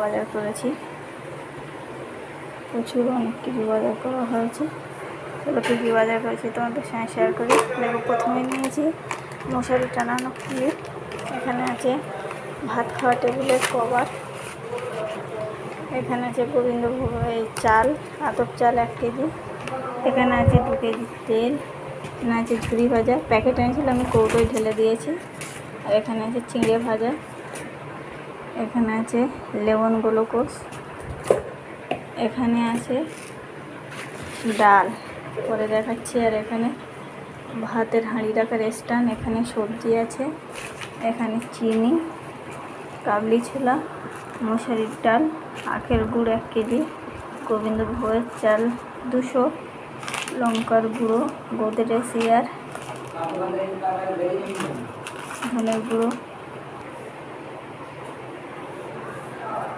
বাজার করেছি, প্রচুর অনেক কিছু বাজার করা হয়েছে। চলো কী কী বাজার করেছি তোমাদের সঙ্গে শেয়ার করি। দেখো, প্রথমে নিয়েছি মশারি টানানো ক্লিপ। এখানে আছে ভাত খাওয়া টেবিলের কভার। এখানে আছে গোবিন্দভোগ এই চাল, আতপ চাল 1 কেজি। এখানে আছে 2 কেজি তেল। এখানে আছে ঝুরি ভাজা, প্যাকেট এনেছিলাম, আমি কৌটোয় ঢেলে দিয়েছি। আর এখানে আছে চিংড়ি ভাজা। এখানে আছে লেমন গ্লুকোজ। এখানে আছে ডাল, পরে দেখাচ্ছি। আর এখানে ভাতের হাঁড়ি রাখার স্ট্যান্ড। এখানে সবজি আছে, এখানে চিনি, কাবলি ছোলা, মশারির ডাল, আখের গুড় 1 কেজি, গোবিন্দভোগের চাল 200, লঙ্কার গুঁড়ো, গোদরেজ এয়ার, ধনের গুঁড়ো